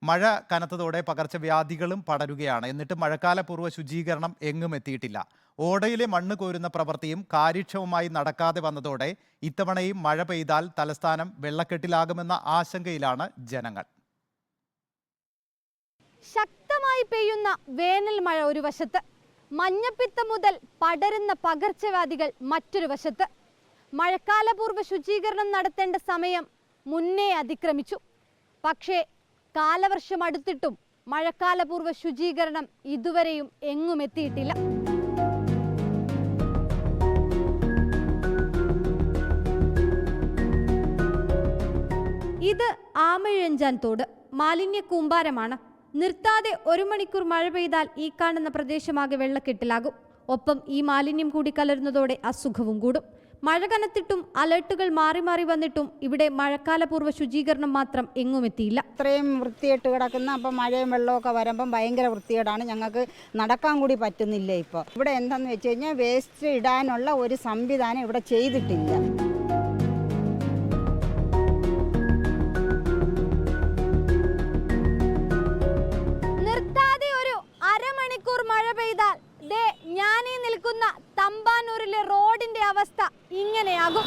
മഴ കനത്തതോടെ പകർച്ചവ്യാധികളും പടരുകയാണ്. എന്നിട്ട് മഴക്കാലപൂർവ്വ ശുചീകരണം എങ്ങും എത്തിയിട്ടില്ല. ഓടയിലെ മണ്ണ് കോരുന്ന പ്രവൃത്തിയും കാര്യക്ഷമമായി നടക്കാതെ വന്നതോടെ ഇത്തവണയും മഴ പെയ്താൽ തലസ്ഥാനം വെള്ളക്കെട്ടിലാകുമെന്ന ആശങ്കയിലാണ് ജനങ്ങൾ. ശക്തമായി പെയ്യുന്ന വേനൽ മഴ ഒരു വശത്ത്, മഞ്ഞപ്പിത്തം മുതൽ പടരുന്ന പകർച്ചവ്യാധികൾ മറ്റൊരു വശത്ത്. മഴക്കാലപൂർവ്വ ശുചീകരണം നടത്തേണ്ട സമയം മുന്നേ അതിക്രമിച്ചു. പക്ഷേ കാലവർഷം അടുത്തിട്ടും മഴക്കാലപൂർവ്വ ശുചീകരണം ഇതുവരെയും എങ്ങും എത്തിയിട്ടില്ല. ഇത് ആമയിഴഞ്ചാൻ തോട് മാലിന്യ കൂമ്പാരമാണ്. നിർത്താതെ 1 മണിക്കൂർ മഴ പെയ്താൽ ഈ കാണുന്ന പ്രദേശമാകെ വെള്ളക്കെട്ടിലാകും. ഒപ്പം ഈ മാലിന്യം കൂടി കലരുന്നതോടെ അസുഖവും കൂടും. മഴ കനത്തിട്ടും അലർട്ടുകൾ മാറി മാറി വന്നിട്ടും ഇവിടെ മഴക്കാലപൂർവ്വ ശുചീകരണം മാത്രം എങ്ങും എത്തിയില്ല. ഇത്രയും വൃത്തിയായിട്ട് കിടക്കുന്ന അപ്പം മഴയും വെള്ളമൊക്കെ വരുമ്പം ഭയങ്കര വൃത്തികേടാണ്. ഞങ്ങൾക്ക് നടക്കാൻ കൂടി പറ്റുന്നില്ല. ഇപ്പോൾ ഇവിടെ എന്താണെന്ന് വെച്ച് കഴിഞ്ഞാൽ വേസ്റ്റ് ഇടാനുള്ള ഒരു സംവിധാനം ഇവിടെ ചെയ്തിട്ടില്ല. നിർത്താതെ ഒരു അരമണിക്കൂർ മഴ പെയ്താൽ ഞാനീ നിൽക്കുന്ന തമ്പാനൂരിലെ റോഡിന്റെ അവസ്ഥ ഇങ്ങനെയാകും.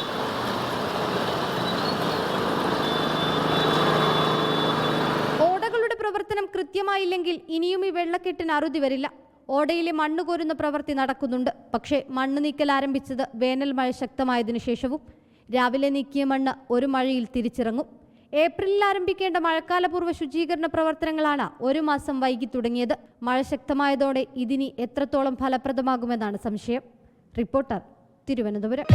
ഓടകളുടെ പ്രവർത്തനം കൃത്യമായില്ലെങ്കിൽ ഇനിയും ഈ വെള്ളക്കെട്ടിന് അറുതി വരില്ല. ഓടയിലെ മണ്ണ് കോരുന്ന പ്രവൃത്തി നടക്കുന്നുണ്ട്. പക്ഷേ മണ്ണ് നീക്കൽ ആരംഭിച്ചത് വേനൽ മഴ ശക്തമായതിനു ശേഷവും. രാവിലെ നീക്കിയ മണ്ണ് ഒരു മഴയിൽ തിരിച്ചിറങ്ങും. ഏപ്രിലിൽ ആരംഭിക്കേണ്ട മഴക്കാലപൂർവ്വ ശുചീകരണ പ്രവർത്തനങ്ങളാണ് 1 മാസം വൈകി തുടങ്ങിയത്. മഴ ശക്തമായതോടെ ഇതിനി എത്രത്തോളം ഫലപ്രദമാകുമെന്നാണ് സംശയം. റിപ്പോർട്ടർ, തിരുവനന്തപുരം.